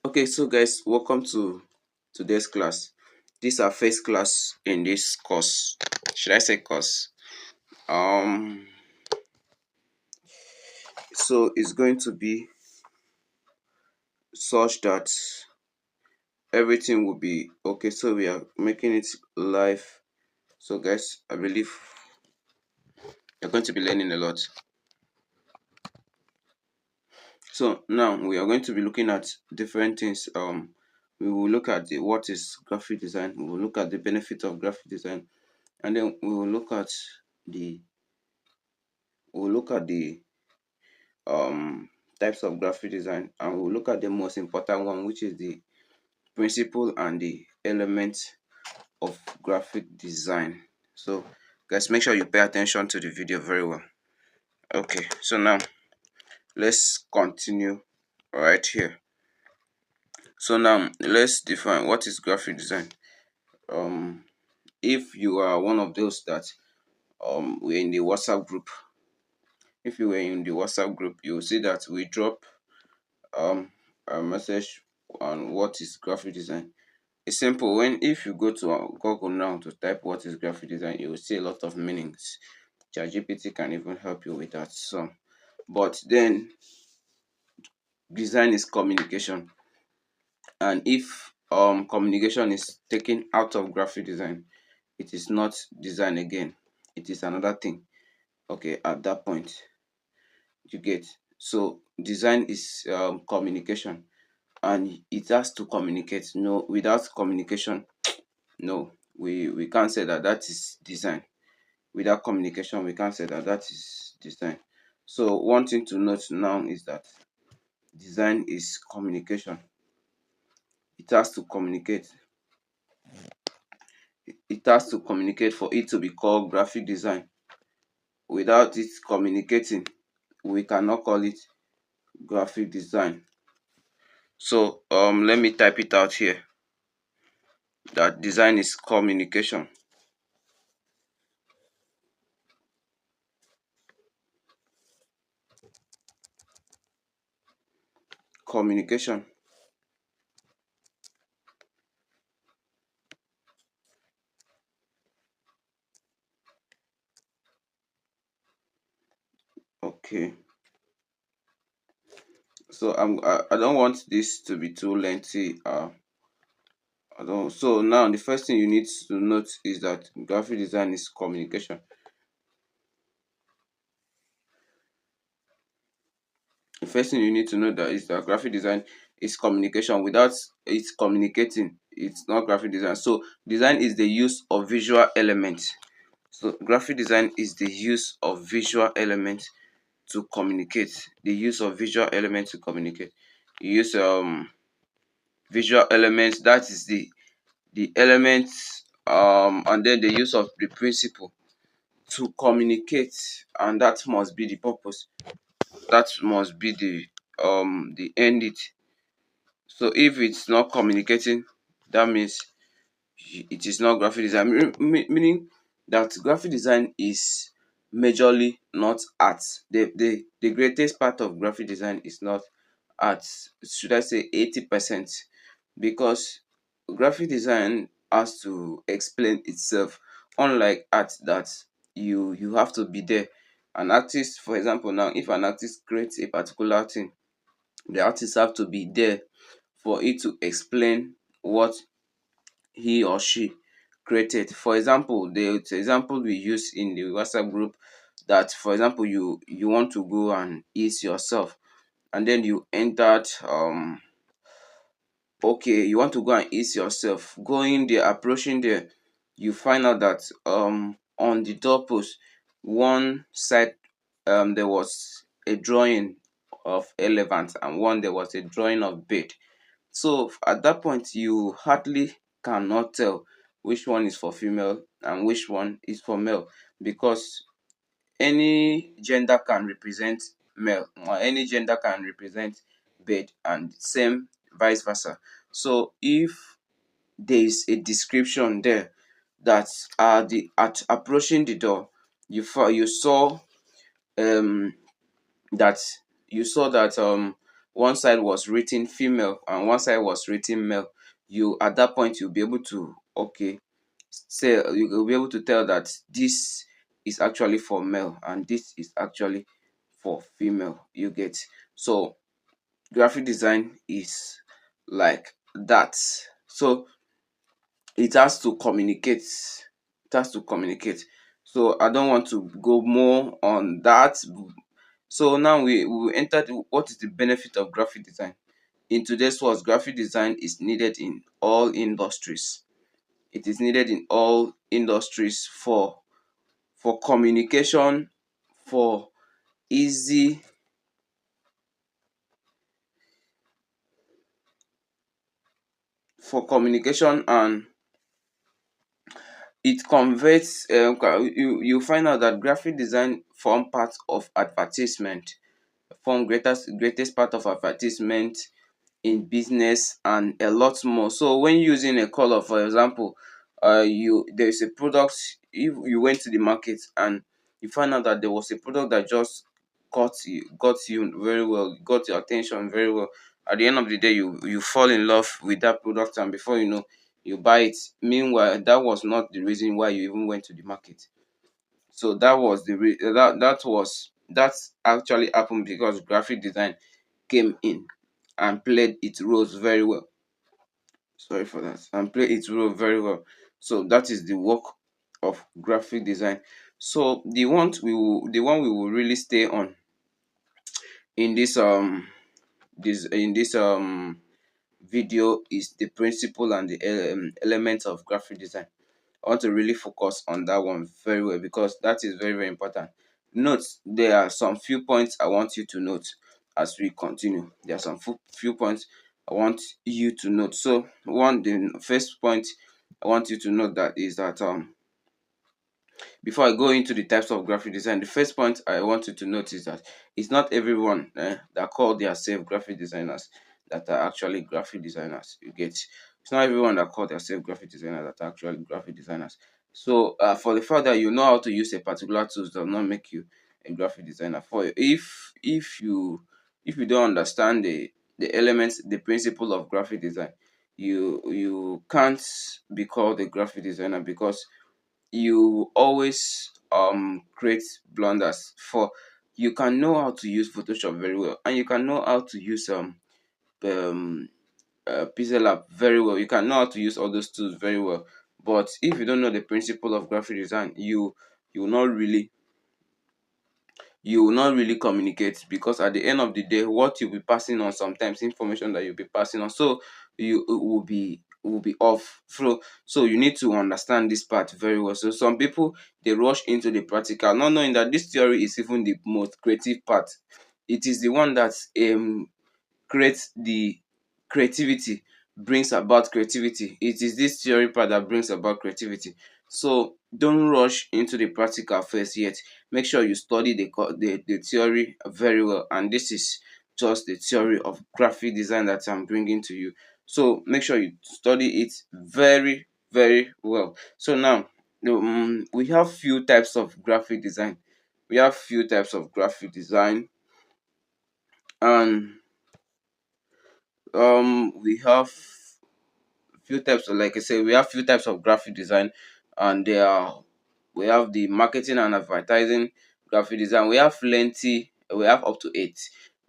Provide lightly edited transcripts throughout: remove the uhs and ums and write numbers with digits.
Okay, so guys, welcome to today's class. This is our first class in this course. Should I say course? Um, so it's going to be such that everything will be okay. So we are making it live. So guys, I believe you're going to be learning a lot. So now we are going to be looking at different things. We will look at what is graphic design. We will look at the benefit of graphic design, and then we will look at the the types of graphic design, and we'll look at the most important one, which is the principle and the elements of graphic design. So guys, make sure you pay attention to the video very well. Okay, so now let's continue right here. So now let's define what is graphic design. If you are one of those that were in the WhatsApp group, if you were in the WhatsApp group, you will see that we drop a message on what is graphic design. It's simple. When if you go to Google now to type what is graphic design, you will see a lot of meanings. ChatGPT can even help you with that. So, but then design is communication, and if communication is taken out of graphic design, it is not design again. It is another thing. Okay, at that point, you get. So design is communication, and it has to communicate. No, without communication, no, we can't say that that is design. Without communication, we can't say that that is design. So one thing to note now is that design is communication. It has to communicate. It has to communicate for it to be called graphic design. Without it communicating, we cannot call it graphic design. So let me type it out here, that design is communication. Communication. Okay. So I don't want this to be too lengthy. I don't. So now the first thing you need to note is that graphic design is communication. The first thing you need to know that is that graphic design is communication. Without it communicating, it's not graphic design. So design is the use of visual elements. So graphic design is the use of visual elements to communicate. The use of visual elements to communicate. You use visual elements, that is the elements, and then the use of the principle to communicate, and that must be the purpose. That must be the end it. So if it's not communicating, that means it is not graphic design. Meaning that graphic design is majorly not art. The greatest part of graphic design is not art. Should I say 80%? Because graphic design has to explain itself, unlike art that you have to be there. An artist, for example, now if an artist creates a particular thing, the artist have to be there for it to explain what he or she created. For example, the example we use in the WhatsApp group, that for example you want to go and eat yourself, and then you entered okay, you want to go and eat yourself. Going there, approaching there, you find out that on the doorpost, one side there was a drawing of elephant, and one there was a drawing of bird. So at that point, you hardly cannot tell which one is for female and which one is for male, because any gender can represent male, or any gender can represent bird, and same vice versa. So if there is a description there that at approaching the door, you saw um that you saw that one side was written female and one side was written male, you at that point you'll be able to, okay, say you will be able to tell that this is actually for male and this is actually for female. You get? So graphic design is like that. So it has to communicate. It has to communicate. So I don't want to go more on that. So now we entered what is the benefit of graphic design. In today's world, graphic design is needed in all industries. It is needed in all industries for communication, for easy, for communication, and it converts. You find out that graphic design form part of advertisement, form greatest part of advertisement in business and a lot more. So when using a color, for example, you there is a product, if you went to the market and you find out that there was a product that just got you very well, got your attention very well. At the end of the day, you fall in love with that product, and before you know, you buy it. Meanwhile, that was not the reason why you even went to the market. So that was that actually happened because graphic design came in and played its roles very well. Sorry for that. And play its role very well. So that is the work of graphic design. So the one we will really stay on in this video is the principle and the elements of graphic design. I want to really focus on that one very well because that is very, very important. Note, there are some few points I want you to note as we continue. There are some few points I want you to note. So, the first point I want you to note that is that before I go into the types of graphic design, the first point I want you to notice is that it's not everyone that call themselves graphic designers that are actually graphic designers. You get? It's not everyone that call themselves graphic designers that are actually graphic designers. So for the fact that you know how to use a particular tool does not make you a graphic designer. For if you don't understand the elements, the principle of graphic design, you can't be called a graphic designer because you always create blunders. For you can know how to use Photoshop very well and you can know how to use um pixel lab very well, you can know how to use all those tools very well, but if you don't know the principle of graphic design, you will not really you will not really communicate, because at the end of the day what you'll be passing on, sometimes information that you'll be passing on, so you it will be off. So you need to understand this part very well. So some people, they rush into the practical not knowing that this theory is even the most creative part. It is the one that creates the creativity, brings about creativity. It is this theory part that brings about creativity. So don't rush into the practical first yet. Make sure you study the theory very well, and this is just the theory of graphic design that I'm bringing to you. So make sure you study it very, very well. So now we have few types of graphic design. We have few types of graphic design, and we have few types of, like I said, we have few types of graphic design, and they are we have the marketing and advertising graphic design. We have plenty, we have up to eight,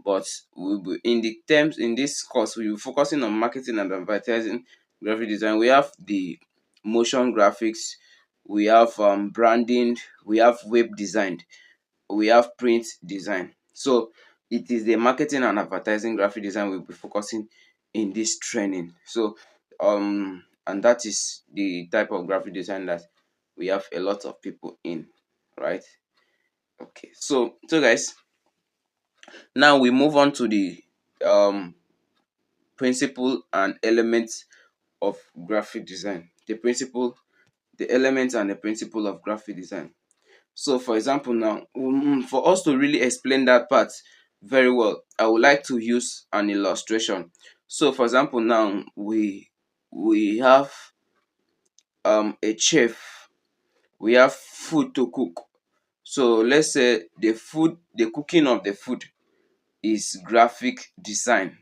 but in the terms in this course we'll be focusing on marketing and advertising graphic design. We have the motion graphics, we have branding, we have web design, we have print design. So it is the marketing and advertising graphic design we'll be focusing in this training. So and that is the type of graphic design that we have a lot of people in, right? Okay, so guys, now we move on to the um principle and elements of graphic design. The elements and the principle of graphic design. So for example now, for us to really explain that part very well, I would like to use an illustration. So for example now, we have a chef, we have food to cook. So let's say the cooking of the food is graphic design.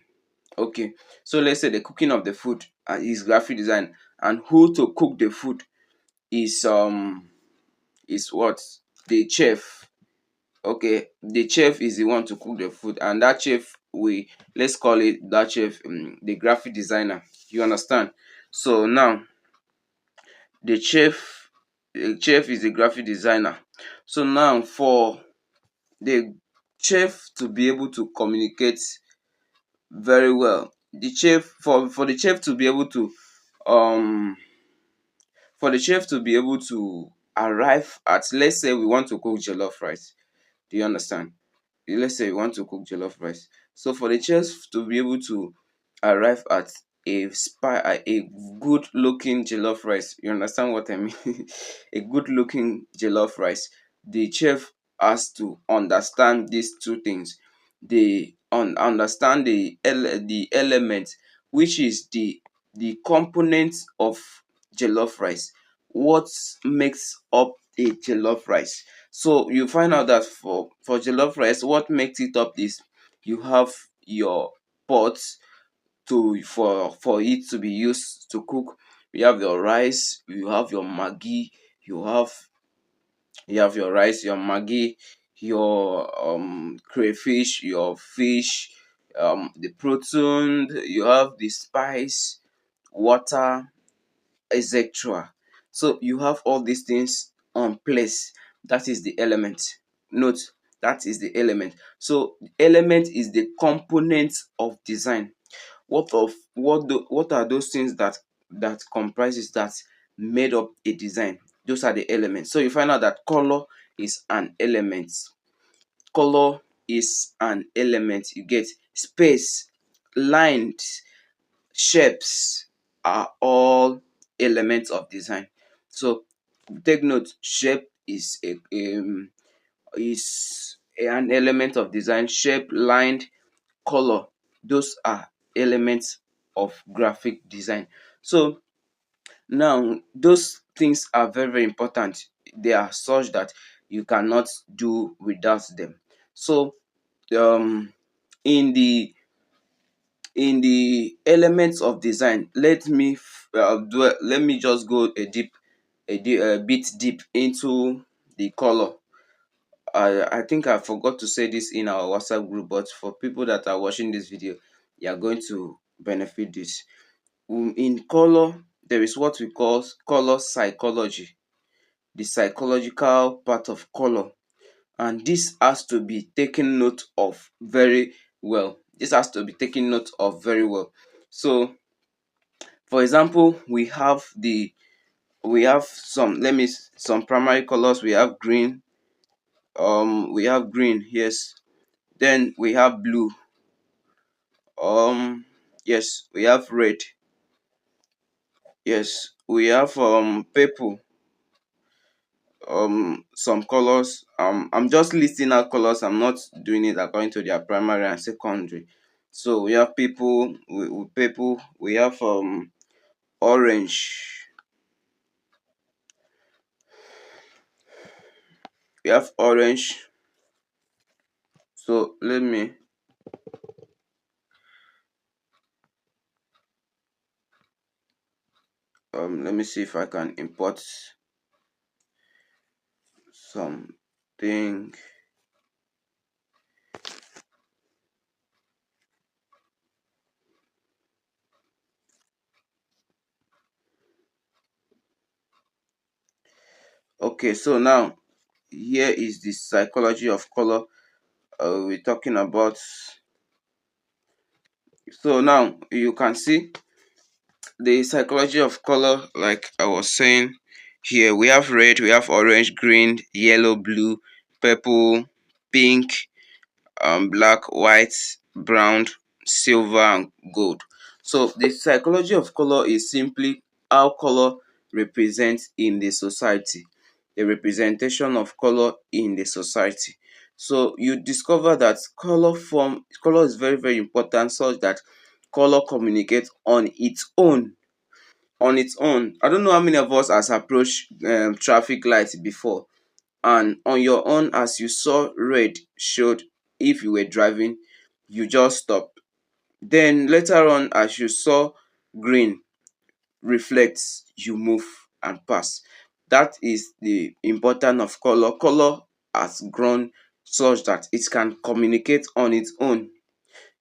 Okay, so let's say the cooking of the food is graphic design, and who to cook the food is what? The chef. Okay, the chef is the one to cook the food, and that chef, we let's call it that chef, the graphic designer. You understand? So now the chef is the graphic designer. So now for the chef to be able to communicate very well, the chef for the chef to be able to um for the chef to be able to arrive at, let's say we want to cook jollof rice. Do you understand? Let's say you want to cook jollof rice. So for the chef to be able to arrive at a good looking jollof rice, you understand what I mean? A good looking jollof rice, the chef has to understand these two things. They understand the element, which is the components of jollof rice. What makes up a jollof rice? So you find out that for jollof rice, what makes it up is you have your pot for it to be used to cook. You have your rice, you have your maggi, you have your rice, your maggi, your crayfish, your fish, the protein, you have the spice, water, etc. So you have all these things on place. That is the element. Note, that is the element. So element is the component of design. What are those things that comprises that made up a design? Those are the elements. So you find out that color is an element. Color is an element. You get space, lines, shapes are all elements of design. So take note, shape is an element of design. Shape, line, color, those are elements of graphic design. So now those things are very very important. They are such that you cannot do without them. So um in the elements of design, let me just go a bit deep into the color. I think I forgot to say this in our WhatsApp group, but for people that are watching this video, you are going to benefit this. In color, there is what we call color psychology, the psychological part of color, and this has to be taken note of very well. This has to be taken note of very well. So for example, we have some primary colors. We have green, yes. Then we have blue, yes. We have red, yes. We have purple, some colors. I'm just listing out colors. I'm not doing it according to their primary and secondary. So we have purple, we have orange, we have orange. So let me see if I can import something. Okay, so now here is the psychology of color we're talking about. So now you can see the psychology of color, like I was saying. Here we have red, we have orange, green, yellow, blue, purple, pink, black, white, brown, silver, and gold. So the psychology of color is simply how color represents in the society, the representation of color in the society. So you discover that color is very very important, such that color communicates on its own. On its own, I don't know how many of us has approached traffic lights before, and on your own, as you saw red showed, if you were driving, you just stop. Then later on, as you saw green reflects, you move and pass. That is the importance of color. Color has grown such that it can communicate on its own.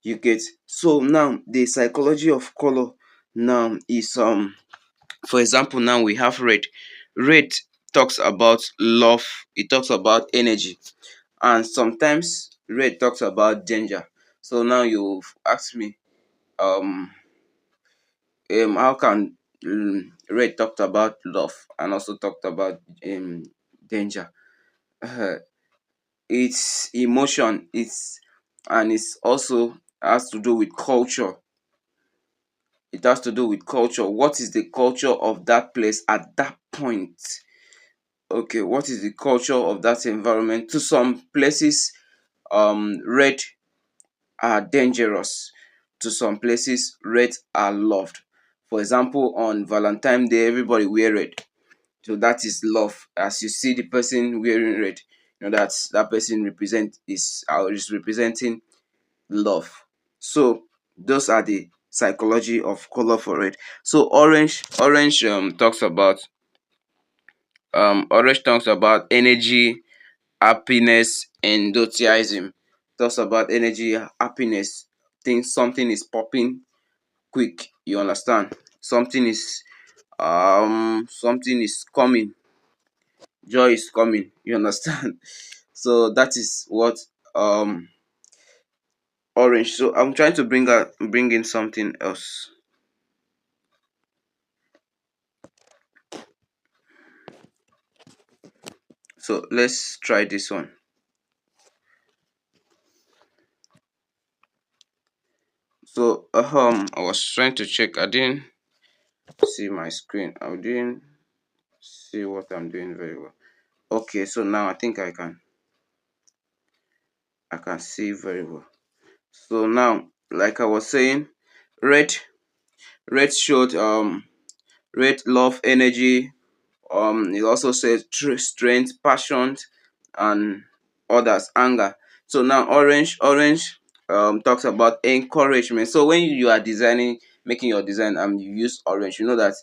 You get? So now the psychology of color now is for example, now we have red. Red talks about love, it talks about energy, and sometimes red talks about danger. So now you've asked me, um how can red talked about love and also talked about danger. uh, it's emotion, it's also has to do with culture. It has to do with culture. What is the culture of that place at that point? Okay, what is the culture of that environment? To some places, red are dangerous. To some places, red are loved. For example, on Valentine Day, everybody wear red. So that is love. As you see the person wearing red, that person is representing love. So those are the psychology of color for red. So orange orange talks about energy, happiness, enthusiasm. Talks about energy, happiness. Think something is popping quick. You understand? Something is coming. Joy is coming. You understand? So that is what um orange. So I'm trying to bring in something else. So let's try this one. So I was trying to check. I didn't see my screen. I didn't see what I'm doing very well. Okay, so now I think I can see very well. So now, like I was saying, red red showed red love, energy. It also says strength, passion, and others anger. So now orange talks about encouragement. So when you are designing, making your design, you use orange, you know that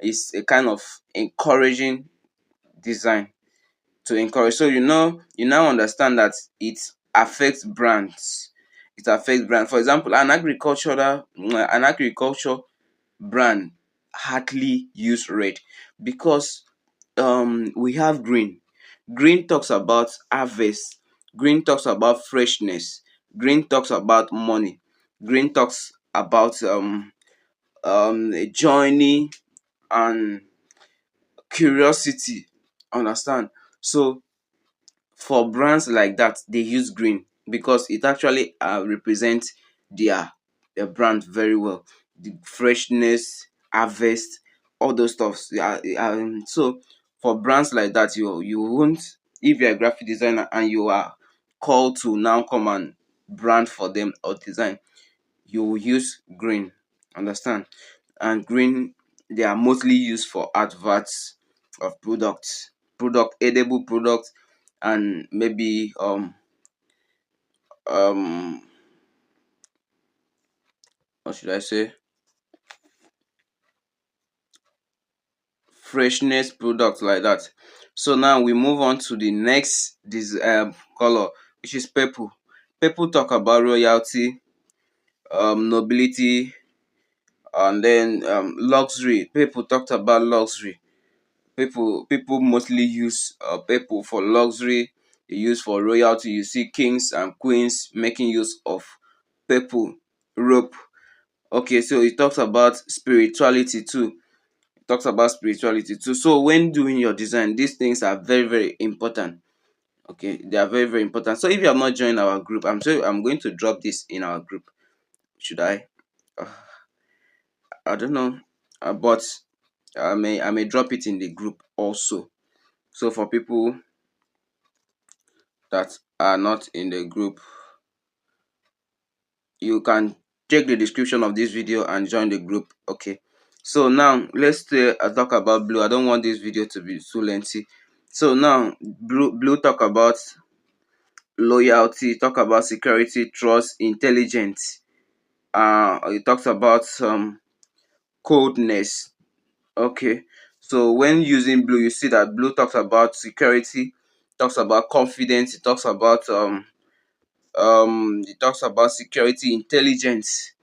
it's a kind of encouraging design, to encourage. So you now understand that it affects brands. It affects brand. For example, an agriculture brand hardly use red because we have green. Green talks about harvest. Green talks about freshness. Green talks about money. Green talks about a journey and curiosity. Understand? So for brands like that, they use green because it actually represents their brand very well. The freshness, harvest, all those stuffs. Yeah, so for brands like that, you won't, if you're a graphic designer and you are called to now come and brand for them or design, you will use green. Understand? And green, they are mostly used for adverts of products, edible products, and maybe um what should I say, freshness products like that. So now we move on to the next this color, which is purple. Purple talk about royalty, nobility, and then luxury. People talked about luxury. People mostly use purple for luxury. They use for royalty. You see kings and queens making use of purple rope. Okay, so it talks about spirituality too. It talks about spirituality too. So when doing your design, these things are very, very important. Okay, they are very, very important. So if you have not joined our group, I'm going to drop this in our group. Should I? Uh, I don't know, but I may drop it in the group also. So for people that are not in the group, you can check the description of this video and join the group. Okay, so now let's talk about blue. I don't want this video to be too lengthy. So now blue talk about loyalty, talk about security, trust, intelligence. It talks about coldness. Okay, so when using blue, you see that blue talks about security, talks about confidence, it talks about security, intelligence.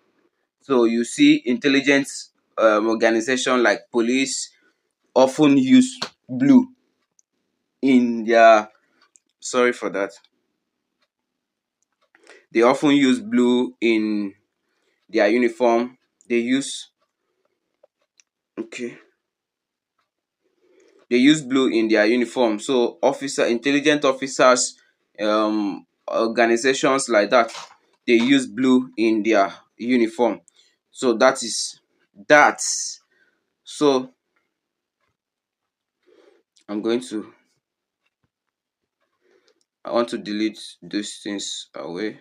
So you see intelligence organization like police often use blue in their, sorry for that, they often use blue in their uniform. They use, okay, they use blue in their uniform. So officer, intelligent officers, organizations like that, they use blue in their uniform. So that is that. So I'm going to, I want to delete these things away.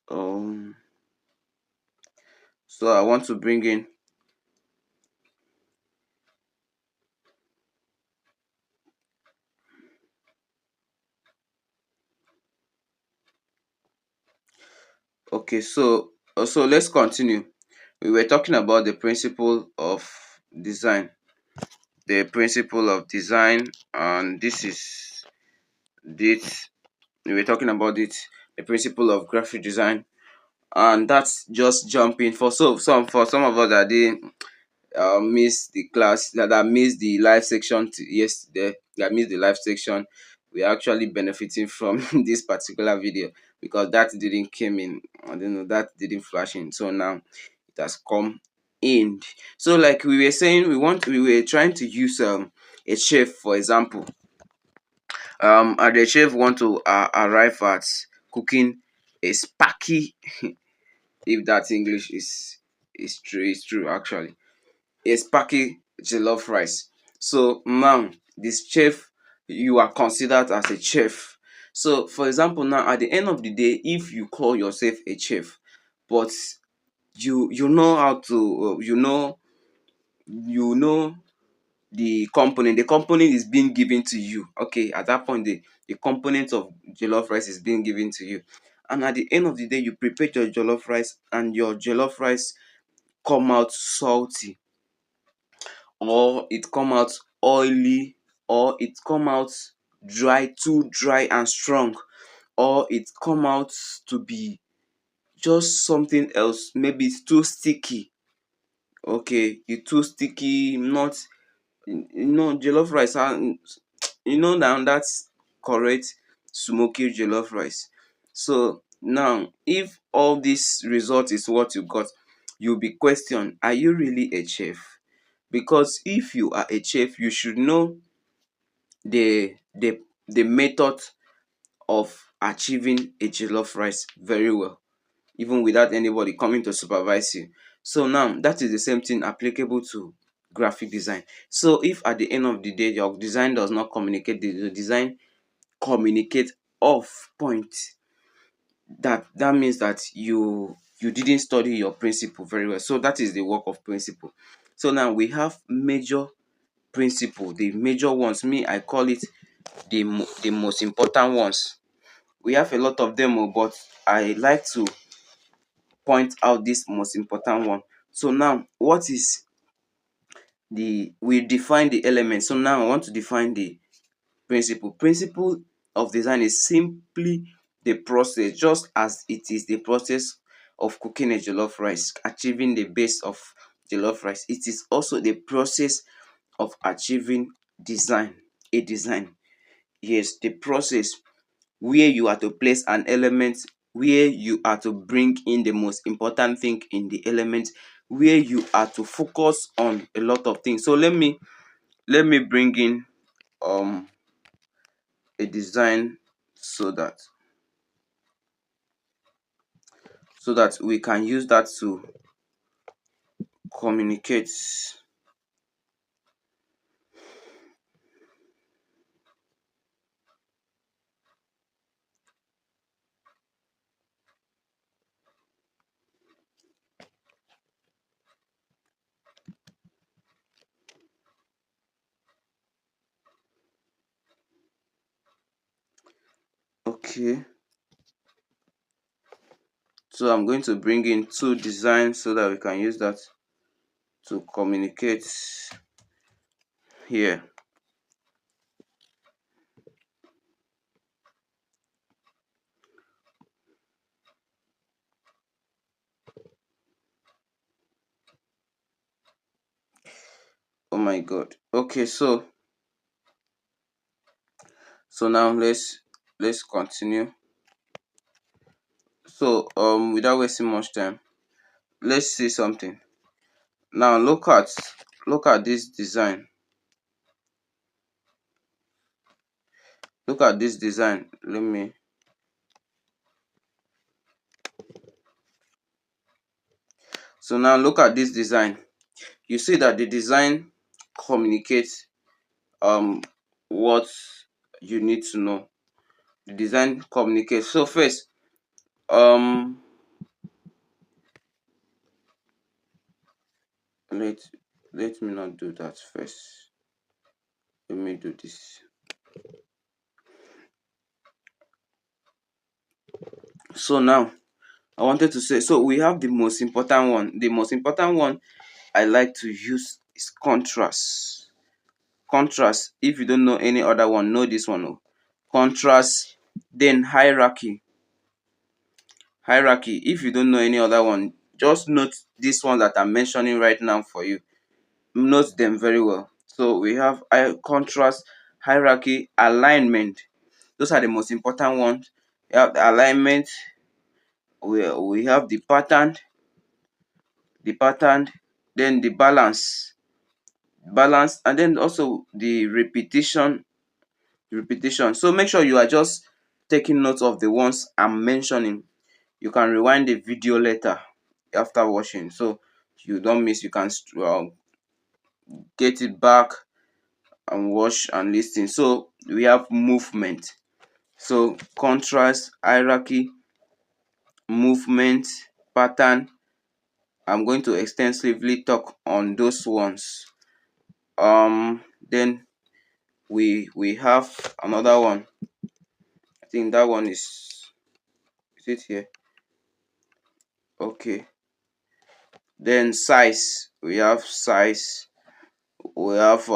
um so I want to bring in, okay, so let's continue. We were talking about the principle of design, and this is this, we were talking about it, the principle of graphic design. And that's just jumping for, so some of us that did miss the class, that missed the live section yesterday, that missed the live section, we are actually benefiting from this particular video, because that didn't came in, I don't know, that didn't flash in, so now it has come in. So like we were saying, we were trying to use a chef, for example, and the chef want to arrive at cooking a sparky, if that English is true actually, a sparky jollof rice. So now this chef, you are considered as a chef. So for example, now at the end of the day, if you call yourself a chef, but you know how to you know the component is being given to you. Okay, at that point the component of jollof rice is being given to you, and at the end of the day you prepare your jollof rice, and your jollof rice come out salty, or it come out oily, or it come out dry, too dry and strong, or it come out to be just something else, maybe it's too sticky. Okay, you too sticky, not, jollof rice, and now that's correct smoky jollof rice. So now if all this result is what you got, you'll be questioned, are you really a chef? Because if you are a chef, you should know the method of achieving a jollof rice very well, even without anybody coming to supervise you. So now that is the same thing applicable to graphic design. So if at the end of the day your design does not communicate, the design communicate off point, that means that you didn't study your principle very well. So that is the work of principle. So now we have major principle, the major ones, me I call it the most important ones. We have a lot of them, but I like to point out this most important one. So now what is the, we define the element, so now I want to define the principle of design is simply the process, just as it is the process of cooking a jollof rice, achieving the base of jollof rice, it is also the process of achieving design, a design. Yes, the process where you are to place an element, where you are to bring in the most important thing in the element, where you are to focus on a lot of things. So let me bring in um a design, so that we can use that to communicate. Okay, so I'm going to bring in two designs so that we can use that to communicate here. Oh my god. Okay, so now let's continue. So without wasting much time, let's see something. Now look at this design. Look at this design. Let me So now look at this design. You see that the design communicates what you need to know. The design communicates. So first, um let let me not do that first. Let me do this. So now I wanted to say, so we have the most important one. The most important one I like to use is contrast. Contrast. If you don't know any other one, know this one. Oh. Contrast, then hierarchy. Hierarchy. If you don't know any other one, just note this one that I'm mentioning right now for you. Note them very well. So we have contrast, hierarchy, alignment. Those are the most important ones. We have the alignment. We have the pattern, then the balance, and then also the repetition. So make sure you are just taking note of the ones I'm mentioning. You can rewind the video later after watching, so you don't miss. You can get it back and watch and listen. So we have movement. So contrast, hierarchy, movement, pattern. I'm going to extensively talk on those ones. Then we have another one. I think that one is it here? Okay. Then size. We have size. We have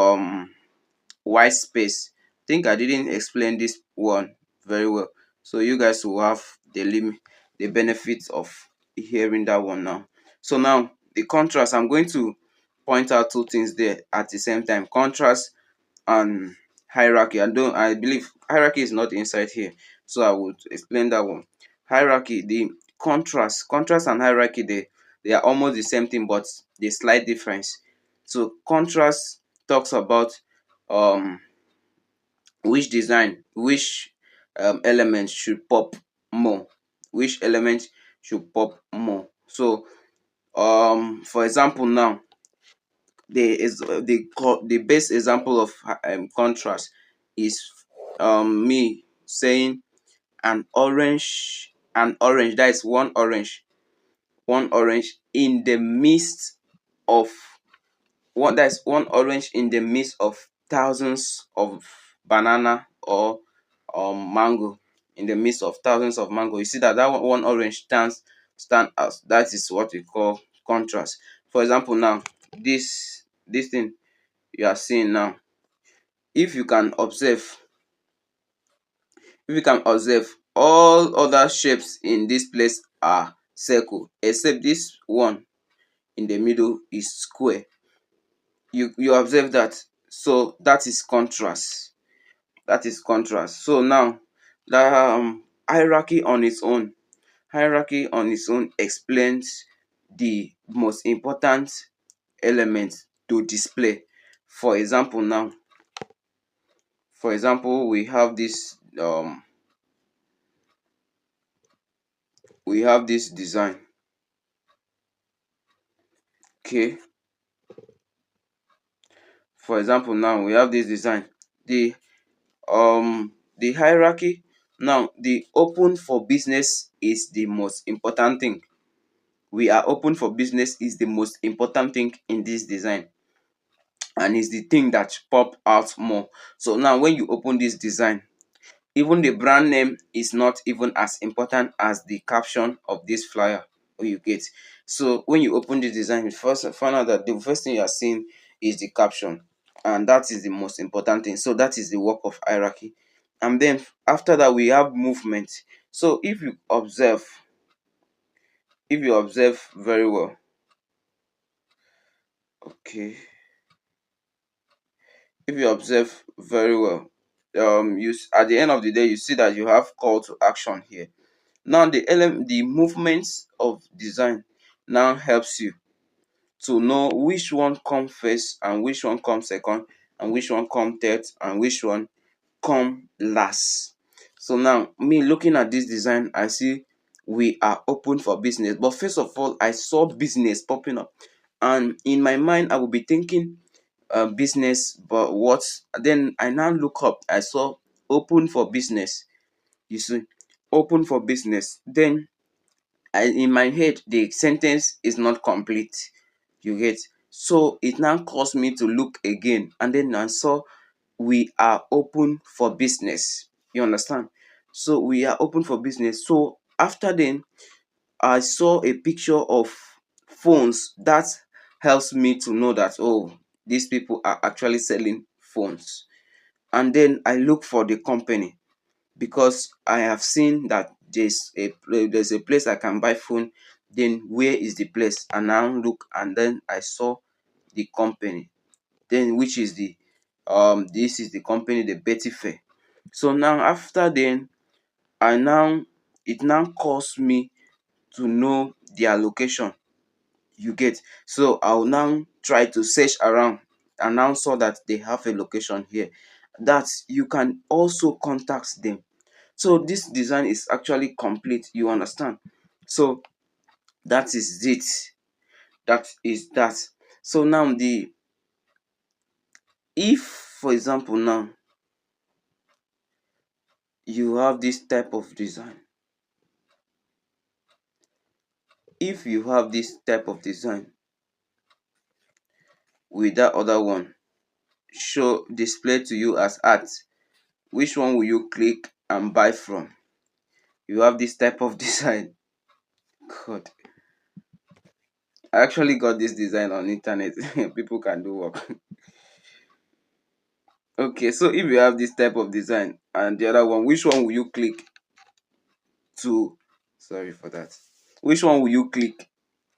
white space. I think I didn't explain this one very well, so you guys will have the benefits of hearing that one now. So now the contrast, I'm going to point out two things there at the same time: contrast and hierarchy. I believe hierarchy is not inside here, so I would explain that one. Hierarchy, the contrast and hierarchy, they are almost the same thing, but the slight difference. So contrast talks about um which element should pop more, which element should pop more. So for example, now the best example of contrast is me saying an orange, that is one orange in the midst of thousands of banana or mango. In the midst of thousands of mango, you see that one orange stand out. That is what we call contrast. For example, now this thing you are seeing now, if you can observe all other shapes in this place are circle, except this one in the middle is square. You observe that. So that is contrast. So now the hierarchy on its own explains the most important element to display. For example, we have this design. Okay, for example, now we have this design. The hierarchy. Now the open for business is the most important thing. We are open for business is the most important thing in this design, and is the thing that pop out more. So now when you open this design, even the brand name is not even as important as the caption of this flyer you get. So when you open the design, you first find out that the first thing you are seeing is the caption, and that is the most important thing. So that is the work of hierarchy. And then after that, we have movement. So if you observe very well, okay, if you observe very well, at the end of the day, you see that you have call to action here. Now the movements of design now helps you to know which one come first and which one come second and which one come third and which one come last. So now me looking at this design, I see we are open for business. But first of all, I saw business popping up, and in my mind I will be thinking business, but what? Then I now look up, I saw open for business. You see, open for business. Then in my head the sentence is not complete, you get. So it now caused me to look again, and then I saw we are open for business, you understand. So we are open for business. So after then, I saw a picture of phones. That helps me to know that, oh, these people are actually selling phones. And then I look for the company, because I have seen that there's a place I can buy phone. Then where is the place? And I look, and then I saw the company. Then which is the this is the company, the Betty Fair. So now after then, I now it now caused me to know their location. You get. So I'll now try to search around, and now saw that they have a location here. That you can also contact them. So this design is actually complete, you understand. So that is it. That is that. So now the if for example now you have this type of design, if you have this type of design with that other one show display to you as art, which one will you click and buy from? You have this type of design. God, I actually got this design on internet. People can do work. Okay, so if you have this type of design and the other one, which one will you click to? Sorry for that. Which one will you click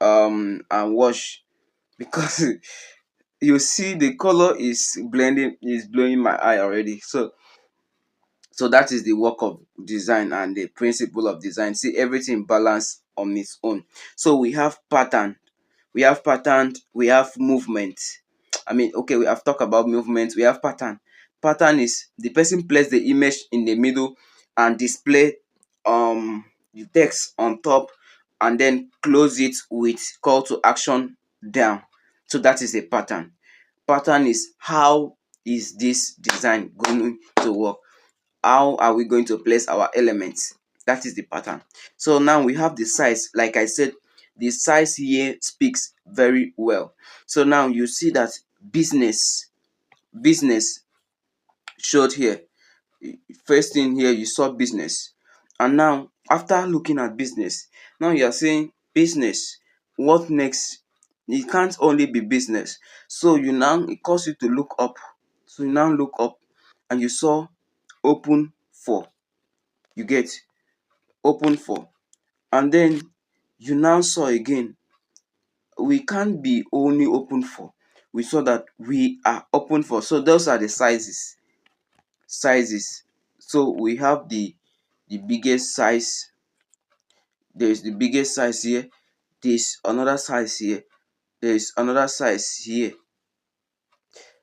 and watch? Because you see the color is blending, is blowing my eye already. So that is the work of design and the principle of design. See, everything balanced on its own. So we have pattern, we have movement. I mean, okay, we have talked about movement, we have pattern. Pattern is the person place the image in the middle and display the text on top, and then close it with call to action down. So that is a pattern. Pattern is how is this design going to work? How are we going to place our elements? That is the pattern. So now we have the size. Like I said, the size here speaks very well. So now you see that business showed here. First thing here, you saw business. And now after looking at business, now you are saying business, what next? It can't only be business. So you now, it causes you to look up. So you now look up and you saw open for. You get open for. And then you now saw again, we can't be only open for. We saw that we are open for. So those are the sizes. So we have the biggest size. There's the biggest size here. There's another size here. There's another size here.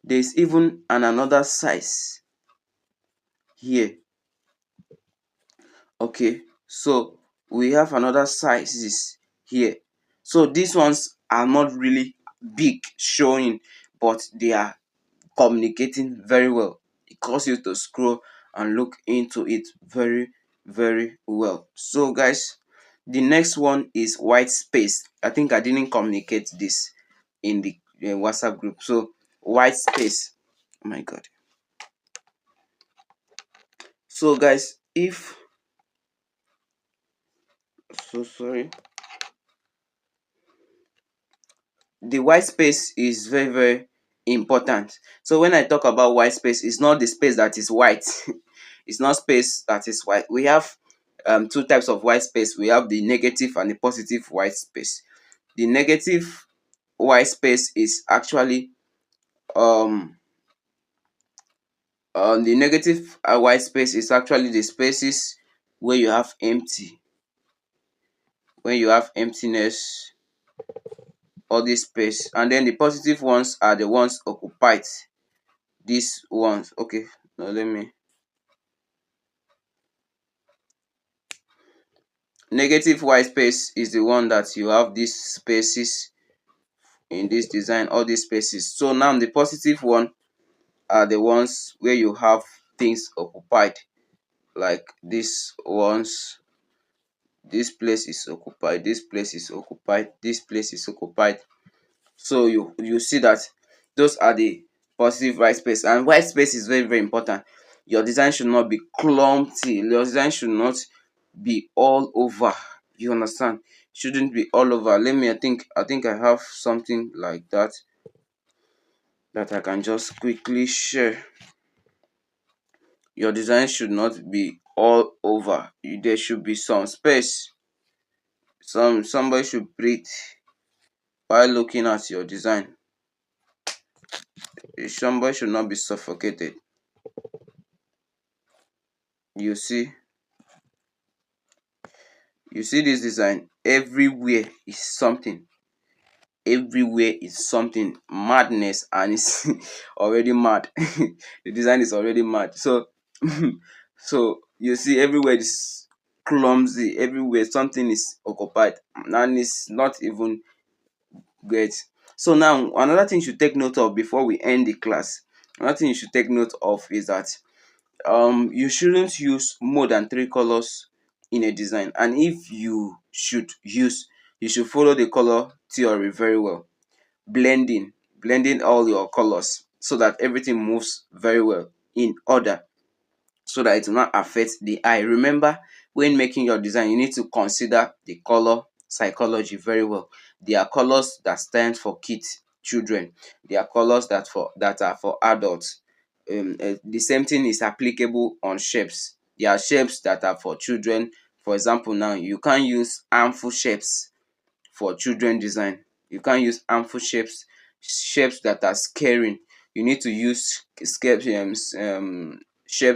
There's even another size here. Okay, so we have another sizes here. So these ones are not really big showing, but they are communicating very well. It causes you to scroll and look into it very, very well. So guys, the next one is white space. I think I didn't communicate this in the WhatsApp group. So white space, oh my god. So guys, if so sorry, the white space is very very important. So when I talk about white space, it's not the space that is white. It's not space that is white. We have two types of white space. We have the negative and the positive white space. The negative white space is actually um the negative white space is actually the spaces where you have empty, when you have emptiness, all this space. And then the positive ones are the ones occupied, these ones. Okay, now let me, negative white space is the one that you have these spaces in this design, all these spaces. So now the positive one are the ones where you have things occupied, like these ones. This place is occupied, this place is occupied, this place is occupied. So you see that those are the positive white space. And white space is very very important. Your design should not be clumsy, your design should not be all over. You understand? Shouldn't be all over. Let me, I think I have something like that that I can just quickly share. Your design should not be all over. There should be some space. Somebody should breathe while looking at your design. Somebody should not be suffocated. You see, this design, everywhere is something. Everywhere is something. Madness, and it's already mad. The design is already mad. So so you see everywhere is clumsy, everywhere something is occupied, and it's not even great. So now another thing you should take note of before we end the class, another thing you should take note of is that you shouldn't use more than three colors in a design. And if you should use, you should follow the color theory very well. Blending all your colors so that everything moves very well in order, so that it will not affect the eye. Remember, when making your design, you need to consider the color psychology very well. There are colors that stand for kids, children. There are colors that are for adults. The same thing is applicable on shapes. There are shapes that are for children. For example, now you can't use harmful shapes for children design. You can't use harmful shapes that are scaring. You need to use shapes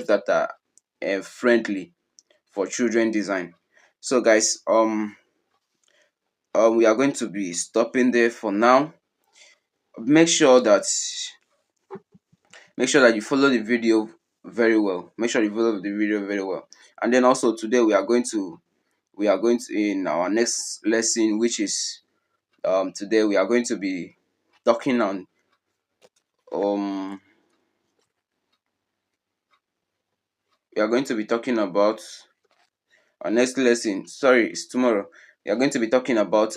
that are friendly for children design. So guys, we are going to be stopping there for now. Make sure that you follow the video very well. Make sure you follow the video very well. And then also today we are going to in our next lesson, which is today we are going to be talking on um we are going to be talking about our next lesson. Sorry, it's tomorrow. We are going to be talking about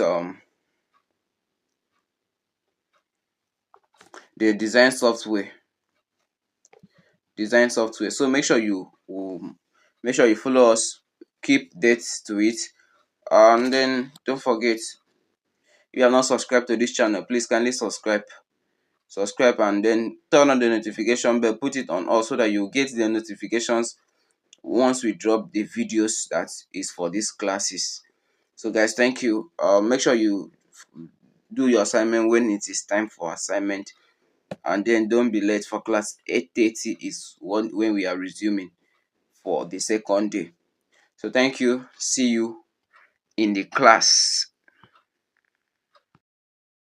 the design software. So make sure you follow us, keep dates to it. And then don't forget, if you have not subscribed to this channel, please kindly subscribe and then turn on the notification bell, put it on all, so that you get the notifications once we drop the videos that is for these classes. So guys, thank you. Make sure you do your assignment when it is time for assignment, and then don't be late for class. 8:30 is when we are resuming for the second day. So thank you. See you in the class.